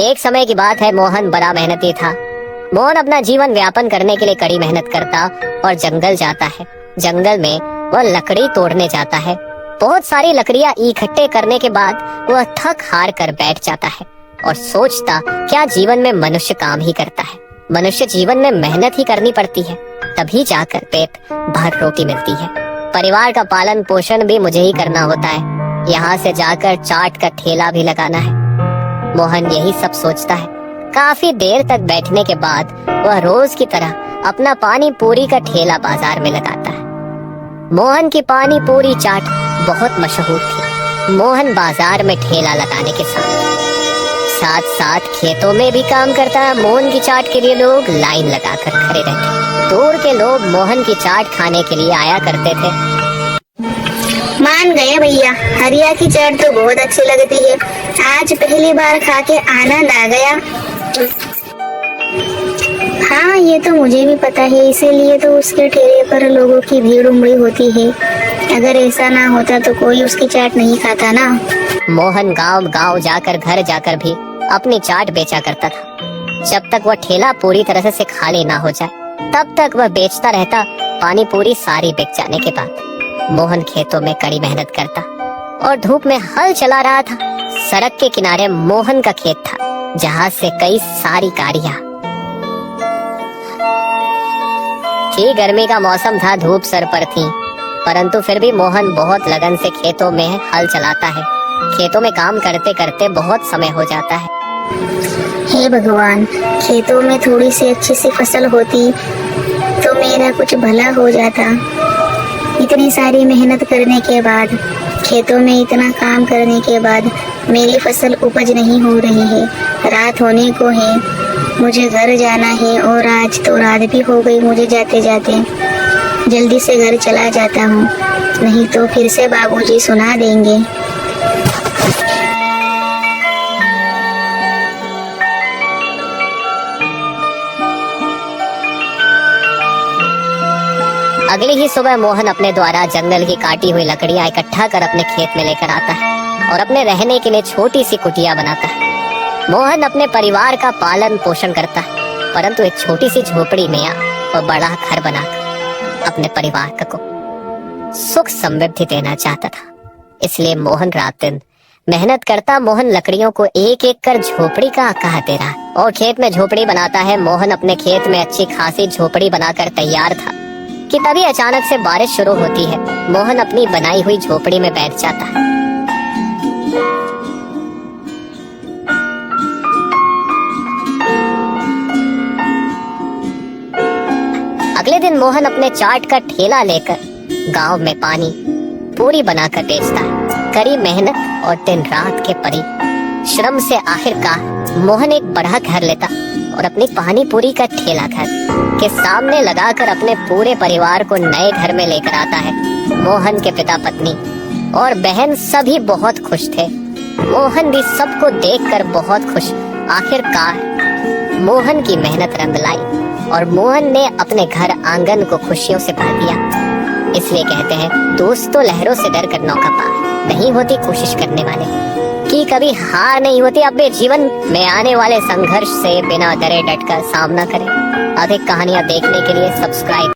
एक समय की बात है, मोहन बड़ा मेहनती था। मोहन अपना जीवन व्यापन करने के लिए कड़ी मेहनत करता और जंगल जाता है। जंगल में वह लकड़ी तोड़ने जाता है। बहुत सारी लकड़ियां इकट्ठे करने के बाद वह थक हार कर बैठ जाता है और सोचता, क्या जीवन में मनुष्य काम ही करता है? मनुष्य जीवन में मेहनत ही करनी पड़ती है, तभी जाकर पेट भर रोटी मिलती है। परिवार का पालन पोषण भी मुझे ही करना होता है। यहाँ से जाकर चाट का ठेला भी लगाना है। मोहन यही सब सोचता है। काफी देर तक बैठने के बाद वह रोज की तरह अपना पानी पूरी का ठेला बाजार में लगाता है। मोहन की पानी पूरी चाट बहुत मशहूर थी। मोहन बाजार में ठेला लगाने के साथ साथ खेतों में भी काम करता है। मोहन की चाट के लिए लोग लाइन लगाकर खड़े रहते। दूर के लोग मोहन की चाट खाने के लिए आया करते थे। मान गए भैया, हरिया की चाट तो बहुत अच्छी लगती है। आज पहली बार खा के आनंद आ गया। हाँ, ये तो मुझे भी पता है, इसीलिए तो उसके ठेले पर लोगों की भीड़ उमड़ी होती है। अगर ऐसा ना होता तो कोई उसकी चाट नहीं खाता ना। मोहन गांव गांव जाकर घर जाकर भी अपनी चाट बेचा करता था। जब तक वह ठेला पूरी तरह से खाली ना हो जाए तब तक वह बेचता रहता। पानी पूरी सारी बिक जाने के बाद मोहन खेतों में कड़ी मेहनत करता और धूप में हल चला रहा था। सड़क के किनारे मोहन का खेत था, जहाँ से कई सारी गाड़ियां थी। गर्मी का मौसम था, धूप सर पर थी, परंतु फिर भी मोहन बहुत लगन से खेतों में हल चलाता है। खेतों में काम करते करते बहुत समय हो जाता है। हे भगवान, खेतों में थोड़ी सी अच्छी सी फसल होती तो मेरा कुछ भला हो जाता। इतनी सारी मेहनत करने के बाद, खेतों में इतना काम करने के बाद मेरी फसल उपज नहीं हो रही है। रात होने को है, मुझे घर जाना है और आज तो रात भी हो गई मुझे जाते जाते। जल्दी से घर चला जाता हूँ, नहीं तो फिर से बाबूजी सुना देंगे। अगली ही सुबह मोहन अपने द्वारा जंगल की काटी हुई लकड़ियां इकट्ठा कर अपने खेत में लेकर आता है और अपने रहने के लिए छोटी सी कुटिया बनाता है। मोहन अपने परिवार का पालन पोषण करता है, परंतु एक छोटी सी झोपड़ी में वह बड़ा घर बनाकर अपने परिवार को सुख समृद्धि देना चाहता था। इसलिए मोहन रात दिन मेहनत करता। मोहन लकड़ियों को एक एक कर झोपड़ी का आकार दे रहा है और खेत में झोपड़ी बनाता है। मोहन अपने खेत में अच्छी खासी झोपड़ी बनाकर तैयार था कि तभी अचानक से बारिश शुरू होती है। मोहन अपनी बनाई हुई झोपड़ी में बैठ जाता है। अगले दिन मोहन अपने चाट का ठेला लेकर गांव में पानी पूरी बनाकर बेचता है। कड़ी मेहनत और दिन रात के परिश्रम से आखिरकार मोहन एक बड़ा घर लेता और अपनी पानी पूरी का ठेला घर के सामने लगाकर अपने पूरे परिवार को नए घर में लेकर आता है। मोहन के पिता, पत्नी और बहन सभी बहुत खुश थे। मोहन भी सबको देखकर बहुत खुश। आखिरकार मोहन की मेहनत रंग लाई और मोहन ने अपने घर आंगन को खुशियों से भर दिया। इसलिए कहते हैं, दोस्तों लहरों से डर कर नौका पार नहीं होती कोशिश करने वाले की कभी हार नहीं होती। अपने जीवन में आने वाले संघर्ष से बिना डरे डटकर सामना करें। अधिक कहानियां देखने के लिए सब्सक्राइब